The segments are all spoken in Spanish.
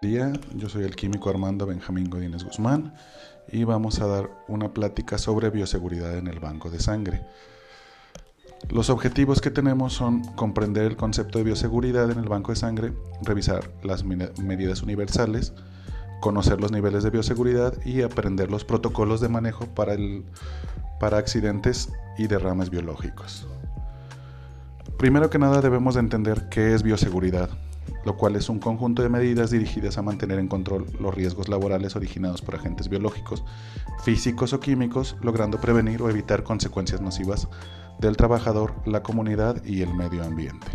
Día, yo soy el químico Armando Benjamín Godínez Guzmán y vamos a dar una plática sobre bioseguridad en el banco de sangre. Los objetivos que tenemos son comprender el concepto de bioseguridad en el banco de sangre, revisar las medidas universales, conocer los niveles de bioseguridad y aprender los protocolos de manejo para accidentes y derrames biológicos. Primero que nada debemos de entender qué es bioseguridad, lo cual es un conjunto de medidas dirigidas a mantener en control los riesgos laborales originados por agentes biológicos, físicos o químicos, logrando prevenir o evitar consecuencias nocivas del trabajador, la comunidad y el medio ambiente.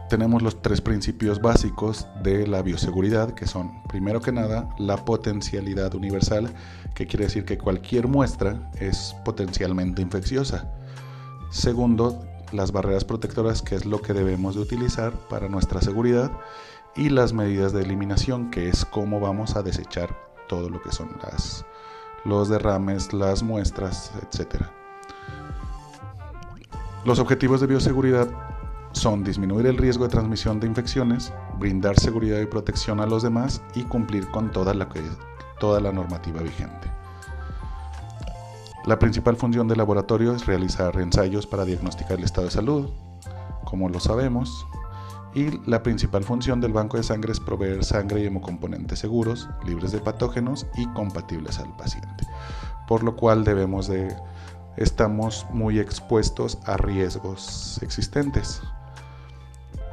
Tenemos los tres principios básicos de la bioseguridad, que son, primero que nada, la potencialidad universal, que quiere decir que cualquier muestra es potencialmente infecciosa. Segundo, las barreras protectoras, que es lo que debemos de utilizar para nuestra seguridad, y las medidas de eliminación, que es cómo vamos a desechar todo lo que son los derrames, las muestras, etc. Los objetivos de bioseguridad son disminuir el riesgo de transmisión de infecciones, brindar seguridad y protección a los demás y cumplir con toda la normativa vigente. La principal función del laboratorio es realizar ensayos para diagnosticar el estado de salud, como lo sabemos, y la principal función del banco de sangre es proveer sangre y hemocomponentes seguros, libres de patógenos y compatibles al paciente, por lo cual estamos muy expuestos a riesgos existentes.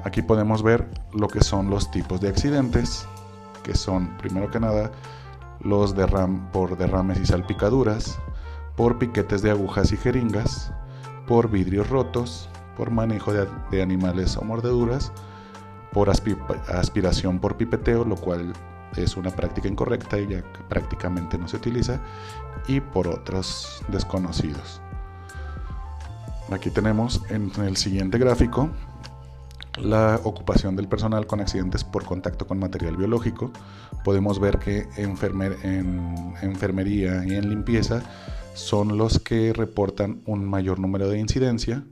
Aquí podemos ver lo que son los tipos de accidentes, que son, primero que nada, los por derrames y salpicaduras, por piquetes de agujas y jeringas, por vidrios rotos, por manejo de animales o mordeduras, por aspiración por pipeteo, lo cual es una práctica incorrecta y ya que prácticamente no se utiliza, y por otros desconocidos. Aquí tenemos en el siguiente gráfico la ocupación del personal con accidentes por contacto con material biológico. Podemos ver que en enfermería y en limpieza son los que reportan un mayor número de incidencia,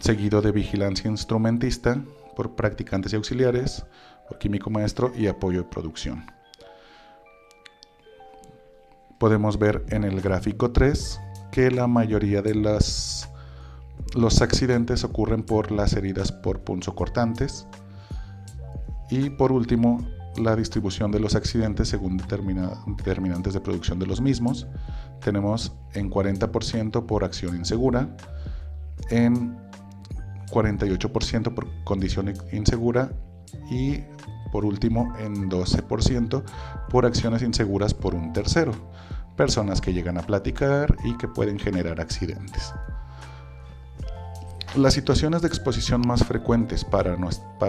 seguido de vigilancia instrumentista, por practicantes y auxiliares, por químico maestro y apoyo de producción. Podemos ver en el gráfico 3 que la mayoría de los accidentes ocurren por las heridas por punzocortantes. Y por último, la distribución de los accidentes según determinantes de producción de los mismos. Tenemos en 40% por acción insegura, en 48% por condición insegura y por último en 12% por acciones inseguras por un tercero, personas que llegan a platicar y que pueden generar accidentes. Las situaciones de exposición más frecuentes para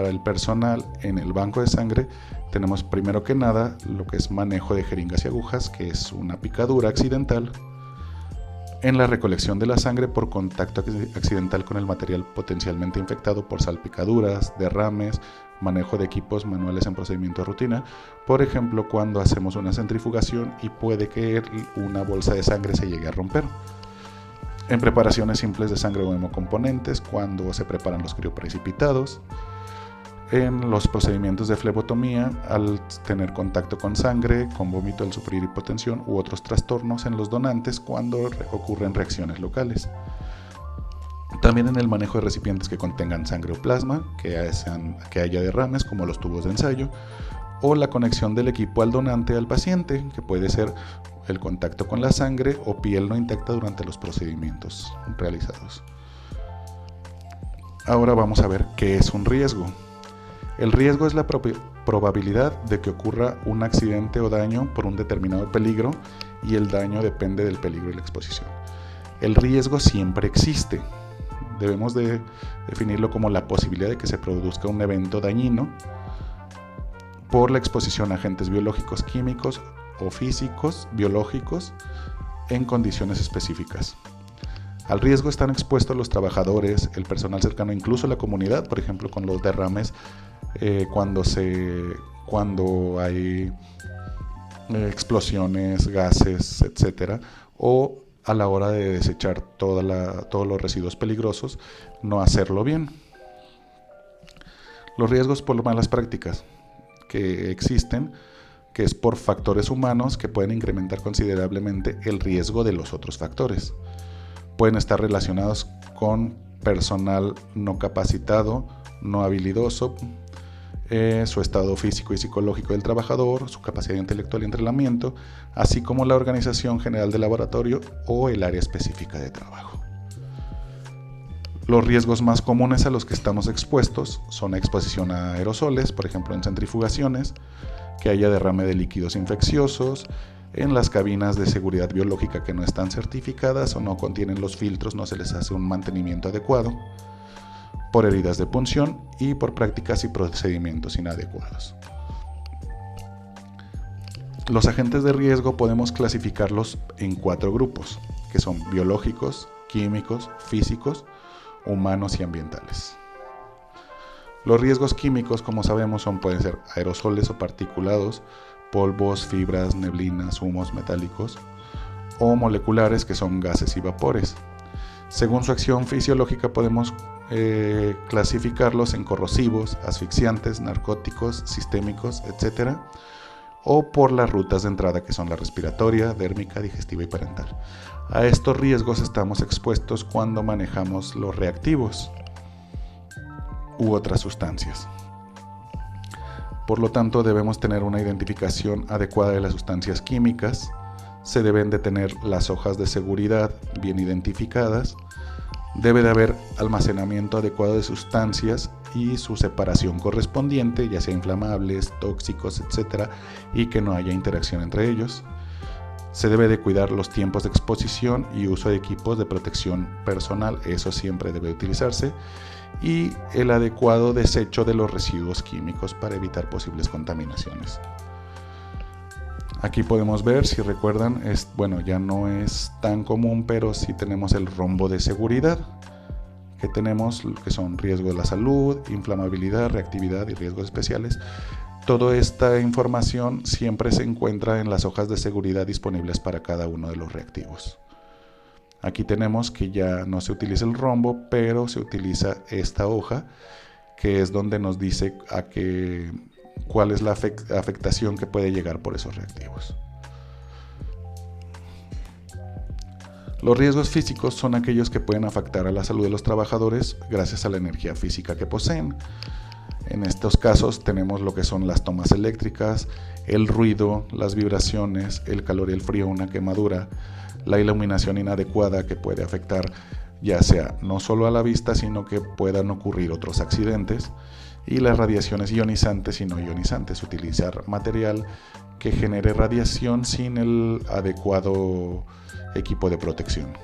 el personal en el banco de sangre tenemos primero que nada lo que es manejo de jeringas y agujas, que es una picadura accidental, en la recolección de la sangre por contacto accidental con el material potencialmente infectado por salpicaduras, derrames, manejo de equipos manuales en procedimiento de rutina, por ejemplo cuando hacemos una centrifugación y puede que una bolsa de sangre se llegue a romper. En preparaciones simples de sangre o hemocomponentes, cuando se preparan los crioprecipitados. En los procedimientos de flebotomía, al tener contacto con sangre, con vómito al sufrir hipotensión u otros trastornos en los donantes cuando ocurren reacciones locales. También en el manejo de recipientes que contengan sangre o plasma, que haya derrames como los tubos de ensayo, o la conexión del equipo al donante al paciente, que puede ser el contacto con la sangre o piel no intacta durante los procedimientos realizados. Ahora vamos a ver qué es un riesgo. El riesgo es la probabilidad de que ocurra un accidente o daño por un determinado peligro, y el daño depende del peligro y la exposición. El riesgo siempre existe. Debemos de definirlo como la posibilidad de que se produzca un evento dañino por la exposición a agentes biológicos, químicos o físicos, biológicos, en condiciones específicas. Al riesgo están expuestos los trabajadores, el personal cercano, incluso la comunidad, por ejemplo con los derrames, cuando hay explosiones, gases, etcétera, o a la hora de desechar todos los residuos peligrosos, no hacerlo bien. Los riesgos por malas prácticas que existen, que es por factores humanos que pueden incrementar considerablemente el riesgo de los otros factores. Pueden estar relacionados con personal no capacitado, no habilidoso, su estado físico y psicológico del trabajador, su capacidad intelectual y entrenamiento, así como la organización general del laboratorio o el área específica de trabajo. Los riesgos más comunes a los que estamos expuestos son exposición a aerosoles, por ejemplo en centrifugaciones, que haya derrame de líquidos infecciosos, en las cabinas de seguridad biológica que no están certificadas o no contienen los filtros, no se les hace un mantenimiento adecuado, por heridas de punción y por prácticas y procedimientos inadecuados. Los agentes de riesgo podemos clasificarlos en 4 grupos, que son biológicos, químicos, físicos, humanos y ambientales. Los riesgos químicos, como sabemos, pueden ser aerosoles o particulados, polvos, fibras, neblinas, humos metálicos, o moleculares, que son gases y vapores. Según su acción fisiológica podemos clasificarlos en corrosivos, asfixiantes, narcóticos, sistémicos, etc., o por las rutas de entrada, que son la respiratoria, dérmica, digestiva y parental. A estos riesgos estamos expuestos cuando manejamos los reactivos u otras sustancias. Por lo tanto, debemos tener una identificación adecuada de las sustancias químicas, se deben de tener las hojas de seguridad bien identificadas, debe de haber almacenamiento adecuado de sustancias y su separación correspondiente, ya sea inflamables, tóxicos, etc., y que no haya interacción entre ellos. Se debe de cuidar los tiempos de exposición y uso de equipos de protección personal, eso siempre debe utilizarse, y el adecuado desecho de los residuos químicos para evitar posibles contaminaciones. Aquí podemos ver, si recuerdan, ya no es tan común, pero sí tenemos el rombo de seguridad, que tenemos, que son riesgo de la salud, inflamabilidad, reactividad y riesgos especiales. Toda esta información siempre se encuentra en las hojas de seguridad disponibles para cada uno de los reactivos. Aquí tenemos que ya no se utiliza el rombo, pero se utiliza esta hoja, que es donde nos dice cuál es la afectación que puede llegar por esos reactivos. Los riesgos físicos son aquellos que pueden afectar a la salud de los trabajadores gracias a la energía física que poseen. En estos casos tenemos lo que son las tomas eléctricas, el ruido, las vibraciones, el calor y el frío, una quemadura, la iluminación inadecuada que puede afectar ya sea no solo a la vista, sino que puedan ocurrir otros accidentes, y las radiaciones ionizantes y no ionizantes, utilizar material que genere radiación sin el adecuado equipo de protección.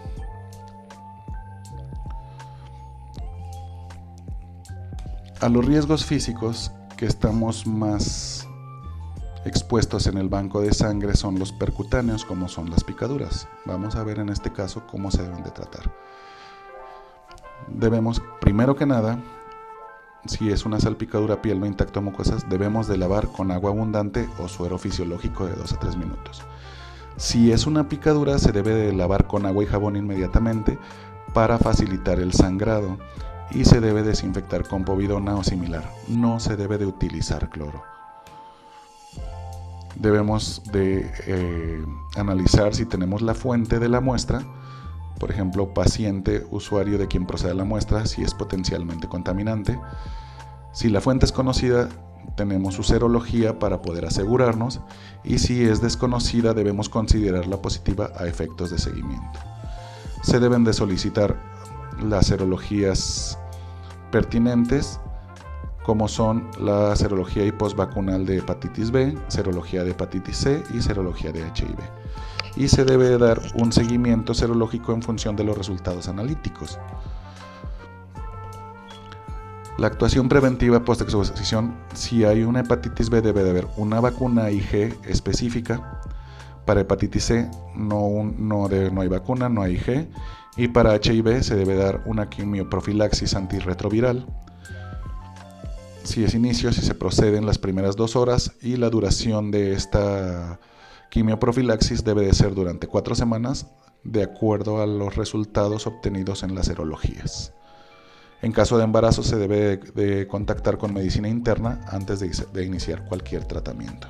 A los riesgos físicos que estamos más expuestos en el banco de sangre son los percutáneos, como son las picaduras. Vamos a ver en este caso cómo se deben de tratar. Debemos, primero que nada, si es una salpicadura piel no intacto mucosas, debemos de lavar con agua abundante o suero fisiológico de 2 a 3 minutos. Si es una picadura, se debe de lavar con agua y jabón inmediatamente para facilitar el sangrado, y se debe desinfectar con povidona o similar. No se debe de utilizar cloro. Debemos de analizar si tenemos la fuente de la muestra, por ejemplo, paciente, usuario de quien procede la muestra, si es potencialmente contaminante. Si la fuente es conocida, tenemos su serología para poder asegurarnos, y si es desconocida, debemos considerarla positiva a efectos de seguimiento. Se deben de solicitar las serologías pertinentes, como son la serología y postvacunal de hepatitis B, serología de hepatitis C y serología de HIV. Y se debe dar un seguimiento serológico en función de los resultados analíticos. La actuación preventiva post-exposición: si hay una hepatitis B, debe de haber una vacuna IG específica. Para hepatitis C no hay vacuna, no hay IG. Y para HIV se debe dar una quimioprofilaxis antirretroviral. Si es inicio, si se procede en las primeras 2 horas, y la duración de esta quimioprofilaxis debe de ser durante 4 semanas, de acuerdo a los resultados obtenidos en las serologías. En caso de embarazo se debe de contactar con medicina interna antes de iniciar cualquier tratamiento.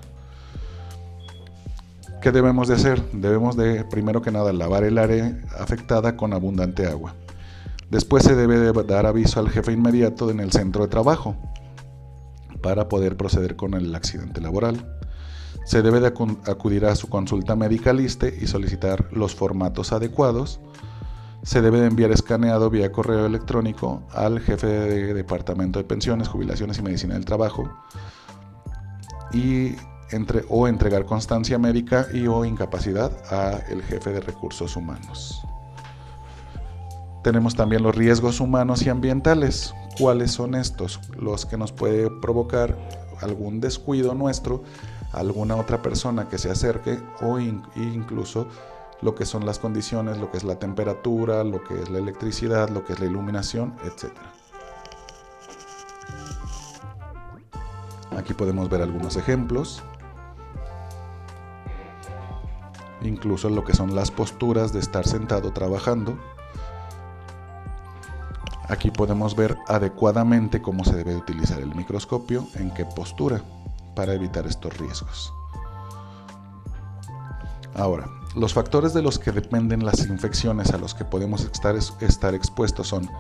¿Qué debemos de hacer? Debemos de, primero que nada, lavar el área afectada con abundante agua. Después se debe de dar aviso al jefe inmediato en el centro de trabajo para poder proceder con el accidente laboral. Se debe de acudir a su consulta médica LISSSTE y solicitar los formatos adecuados. Se debe de enviar escaneado vía correo electrónico al jefe de Departamento de Pensiones, Jubilaciones y Medicina del Trabajo o entregar constancia médica o incapacidad al jefe de Recursos Humanos. Tenemos también los riesgos humanos y ambientales. ¿Cuáles son estos? Los que nos puede provocar algún descuido nuestro, alguna otra persona que se acerque o incluso lo que son las condiciones, lo que es la temperatura, lo que es la electricidad, lo que es la iluminación, etc. Aquí podemos ver algunos ejemplos. Incluso lo que son las posturas de estar sentado trabajando. Aquí podemos ver adecuadamente cómo se debe utilizar el microscopio, en qué postura, para evitar estos riesgos. Ahora, los factores de los que dependen las infecciones a los que podemos estar expuestos son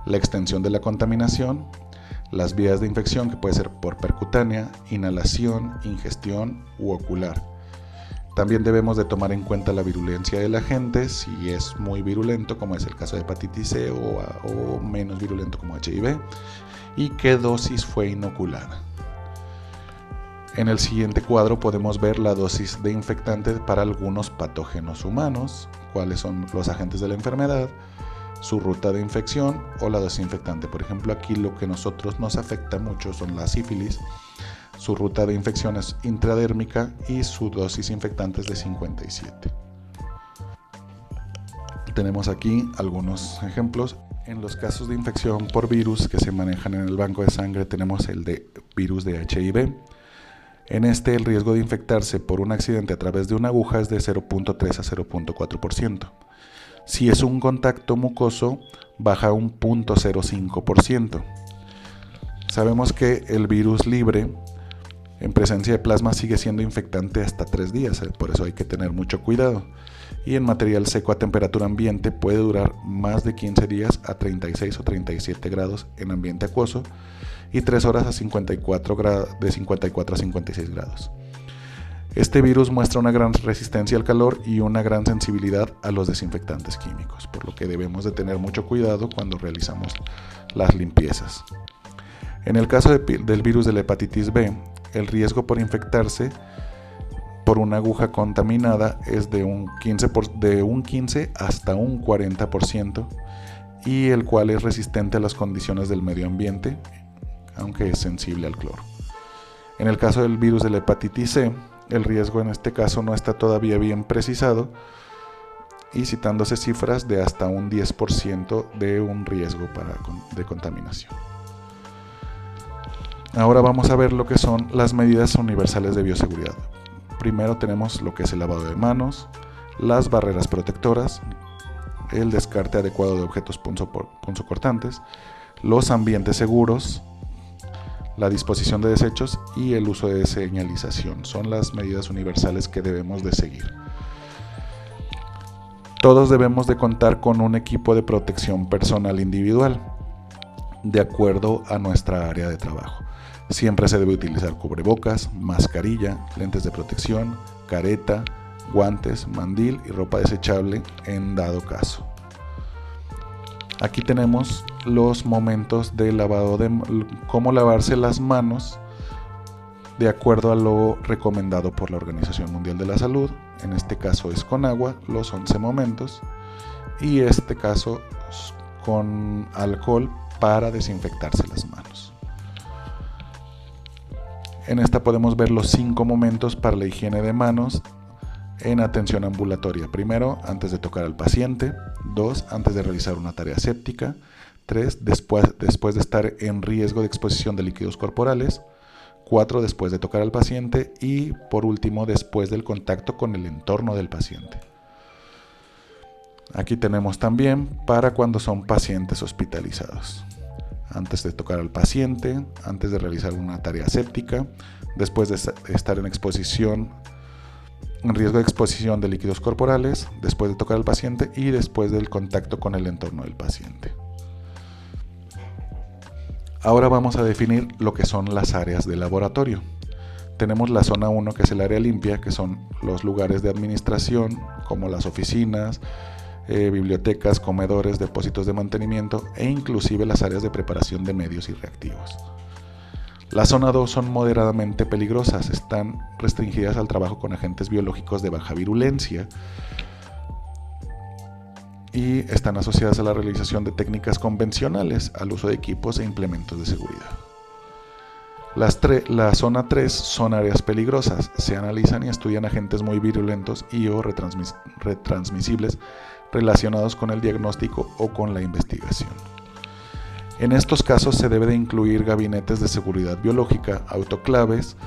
la extensión de la contaminación, las vías de infección, que puede ser por percutánea, inhalación, ingestión u ocular. También debemos de tomar en cuenta la virulencia del agente, si es muy virulento, como es el caso de hepatitis C, o menos virulento como HIV, y qué dosis fue inoculada. En el siguiente cuadro podemos ver la dosis de infectante para algunos patógenos humanos, cuáles son los agentes de la enfermedad, su ruta de infección o la dosis infectante. Por ejemplo, aquí lo que nosotros nos afecta mucho son la sífilis. Su ruta de infección es intradérmica y su dosis infectante es de 57. Tenemos aquí algunos ejemplos. En los casos de infección por virus que se manejan en el banco de sangre tenemos el de virus de HIV. En este el riesgo de infectarse por un accidente a través de una aguja es de 0.3 a 0.4%. Si es un contacto mucoso, baja a un 0.05%. Sabemos que el virus libre en presencia de plasma sigue siendo infectante hasta 3 días, por eso hay que tener mucho cuidado. Y en material seco a temperatura ambiente puede durar más de 15 días a 36 o 37 grados en ambiente acuoso y 3 horas a 54 de 54 a 56 grados. Este virus muestra una gran resistencia al calor y una gran sensibilidad a los desinfectantes químicos, por lo que debemos de tener mucho cuidado cuando realizamos las limpiezas. En el caso del virus de la hepatitis B, el riesgo por infectarse por una aguja contaminada es de un 15 hasta un 40%, y el cual es resistente a las condiciones del medio ambiente, aunque es sensible al cloro. En el caso del virus de la hepatitis C, el riesgo en este caso no está todavía bien precisado, y citándose cifras de hasta un 10% de un riesgo de contaminación. Ahora vamos a ver lo que son las medidas universales de bioseguridad. Primero tenemos lo que es el lavado de manos, las barreras protectoras, el descarte adecuado de objetos punzocortantes, los ambientes seguros, la disposición de desechos y el uso de señalización. Son las medidas universales que debemos de seguir. Todos debemos de contar con un equipo de protección personal individual, de acuerdo a nuestra área de trabajo. Siempre se debe utilizar cubrebocas, mascarilla, lentes de protección, careta, guantes, mandil y ropa desechable en dado caso. Aquí tenemos los momentos de lavado cómo lavarse las manos de acuerdo a lo recomendado por la Organización Mundial de la Salud. En este caso es con agua, los 11 momentos, y este caso con alcohol para desinfectarse las manos. En esta podemos ver los 5 momentos para la higiene de manos en atención ambulatoria. Primero, antes de tocar al paciente. 2, antes de realizar una tarea séptica. 3, después de estar en riesgo de exposición de líquidos corporales. 4, después de tocar al paciente. Y por último, después del contacto con el entorno del paciente. Aquí tenemos también para cuando son pacientes hospitalizados. antes de tocar al paciente, antes de realizar una tarea séptica, después de estar en riesgo de exposición de líquidos corporales, después de tocar al paciente y después del contacto con el entorno del paciente. Ahora vamos a definir lo que son las áreas de laboratorio. Tenemos la zona 1, que es el área limpia, que son los lugares de administración, como las oficinas, bibliotecas, comedores, depósitos de mantenimiento e inclusive las áreas de preparación de medios y reactivos. La zona 2 son moderadamente peligrosas, están restringidas al trabajo con agentes biológicos de baja virulencia y están asociadas a la realización de técnicas convencionales, al uso de equipos e implementos de seguridad. La zona 3 son áreas peligrosas, se analizan y estudian agentes muy virulentos y o retransmisibles relacionados con el diagnóstico o con la investigación. En estos casos se debe de incluir gabinetes de seguridad biológica, autoclaves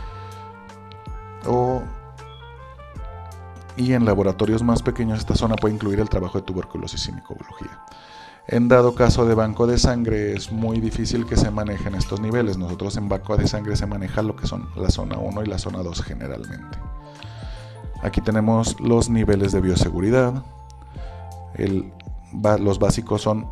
y en laboratorios más pequeños esta zona puede incluir el trabajo de tuberculosis y micobiología. En dado caso de banco de sangre es muy difícil que se manejen estos niveles. Nosotros en banco de sangre se maneja lo que son la zona 1 y la zona 2 generalmente. Aquí tenemos los niveles de bioseguridad. Los básicos son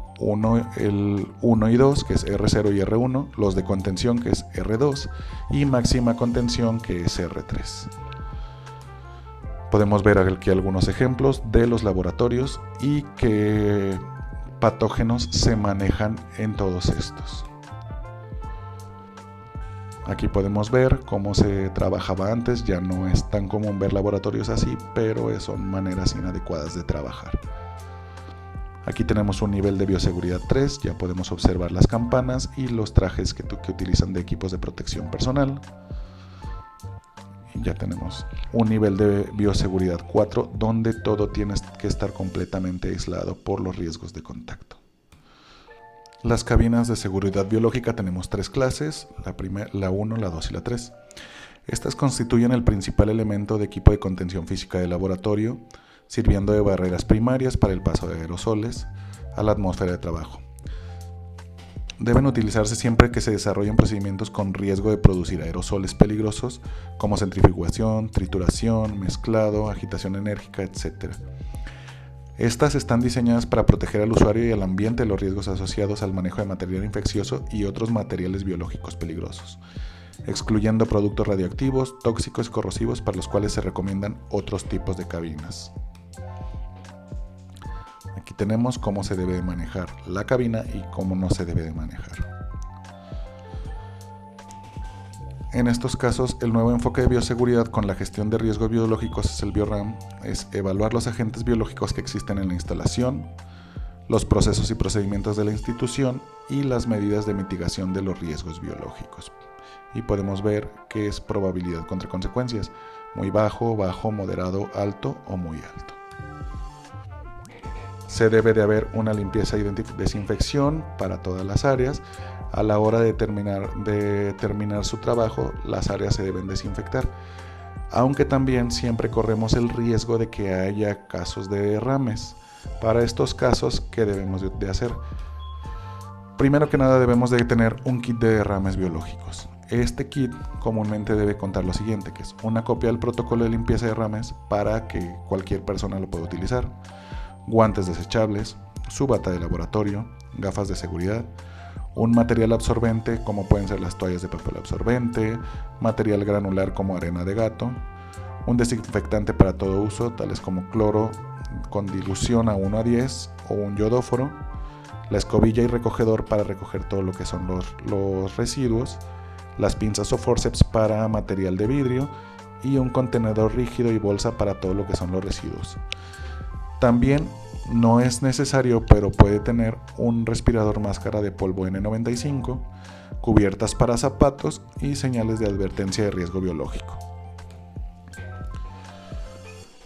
el 1 y 2, que es R0 y R1, los de contención, que es R2, y máxima contención, que es R3. Podemos ver aquí algunos ejemplos de los laboratorios y qué patógenos se manejan en todos estos. Aquí podemos ver cómo se trabajaba antes, ya no es tan común ver laboratorios así, pero son maneras inadecuadas de trabajar. Aquí tenemos un nivel de bioseguridad 3, ya podemos observar las campanas y los trajes que utilizan de equipos de protección personal. Y ya tenemos un nivel de bioseguridad 4, donde todo tiene que estar completamente aislado por los riesgos de contacto. Las cabinas de seguridad biológica tenemos 3 clases, la 1, la 2 y la 3. Estas constituyen el principal elemento de equipo de contención física de laboratorio, sirviendo de barreras primarias para el paso de aerosoles a la atmósfera de trabajo. Deben utilizarse siempre que se desarrollen procedimientos con riesgo de producir aerosoles peligrosos como centrifugación, trituración, mezclado, agitación enérgica, etc. Estas están diseñadas para proteger al usuario y al ambiente de los riesgos asociados al manejo de material infeccioso y otros materiales biológicos peligrosos, excluyendo productos radioactivos, tóxicos y corrosivos, para los cuales se recomiendan otros tipos de cabinas. Aquí tenemos cómo se debe de manejar la cabina y cómo no se debe de manejar. En estos casos, el nuevo enfoque de bioseguridad con la gestión de riesgos biológicos es el BioRAM, es evaluar los agentes biológicos que existen en la instalación, los procesos y procedimientos de la institución y las medidas de mitigación de los riesgos biológicos. Y podemos ver que es probabilidad contra consecuencias, muy bajo, bajo, moderado, alto o muy alto. Se debe de haber una limpieza y desinfección para todas las áreas. A la hora de terminar su trabajo, las áreas se deben desinfectar, aunque también siempre corremos el riesgo de que haya casos de derrames. Para estos casos, ¿qué debemos de hacer? Primero que nada, debemos de tener un kit de derrames biológicos. Este kit comúnmente debe contar lo siguiente, que es una copia del protocolo de limpieza de derrames para que cualquier persona lo pueda utilizar, guantes desechables, su bata de laboratorio, gafas de seguridad, un material absorbente como pueden ser las toallas de papel absorbente, material granular como arena de gato, un desinfectante para todo uso tales como cloro con dilución a 1:10 o un yodóforo, la escobilla y recogedor para recoger todo lo que son los residuos, las pinzas o forceps para material de vidrio y un contenedor rígido y bolsa para todo lo que son los residuos. También no es necesario, pero puede tener un respirador máscara de polvo N95, cubiertas para zapatos y señales de advertencia de riesgo biológico.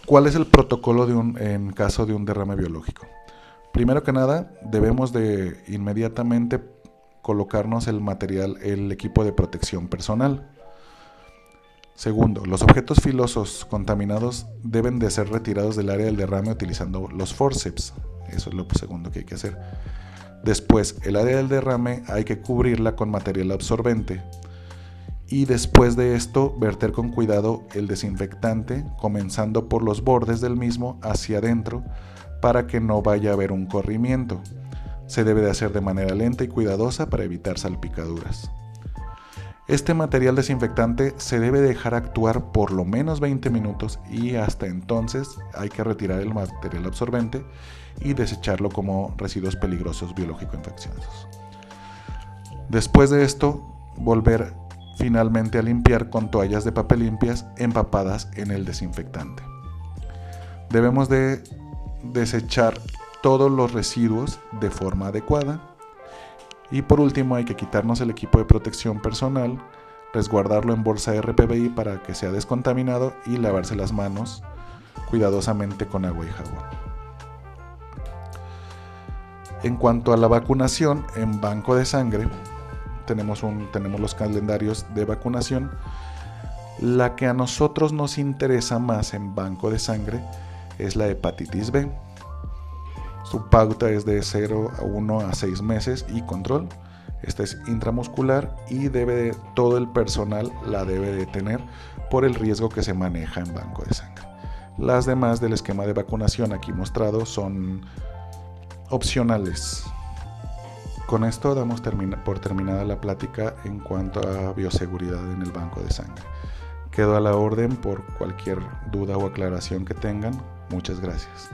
¿Cuál es el protocolo en caso de un derrame biológico? Primero que nada, debemos de inmediatamente colocarnos el equipo de protección personal. Segundo, los objetos filosos contaminados deben de ser retirados del área del derrame utilizando los forceps. Eso es lo segundo que hay que hacer. Después, el área del derrame hay que cubrirla con material absorbente. Y después de esto, verter con cuidado el desinfectante, comenzando por los bordes del mismo hacia adentro, para que no vaya a haber un corrimiento. Se debe de hacer de manera lenta y cuidadosa para evitar salpicaduras. Este material desinfectante se debe dejar actuar por lo menos 20 minutos y hasta entonces hay que retirar el material absorbente y desecharlo como residuos peligrosos biológico-infecciosos. Después de esto, volver finalmente a limpiar con toallas de papel limpias empapadas en el desinfectante. Debemos de desechar todos los residuos de forma adecuada. Y por último hay que quitarnos el equipo de protección personal, resguardarlo en bolsa RPBI para que sea descontaminado y lavarse las manos cuidadosamente con agua y jabón. En cuanto a la vacunación, en banco de sangre tenemos los calendarios de vacunación. La que a nosotros nos interesa más en banco de sangre es la hepatitis B. Su pauta es de 0 a 1 a 6 meses y control. Esta es intramuscular y todo el personal la debe de tener por el riesgo que se maneja en banco de sangre. Las demás del esquema de vacunación aquí mostrado son opcionales. Con esto damos por terminada la plática en cuanto a bioseguridad en el banco de sangre. Quedo a la orden por cualquier duda o aclaración que tengan. Muchas gracias.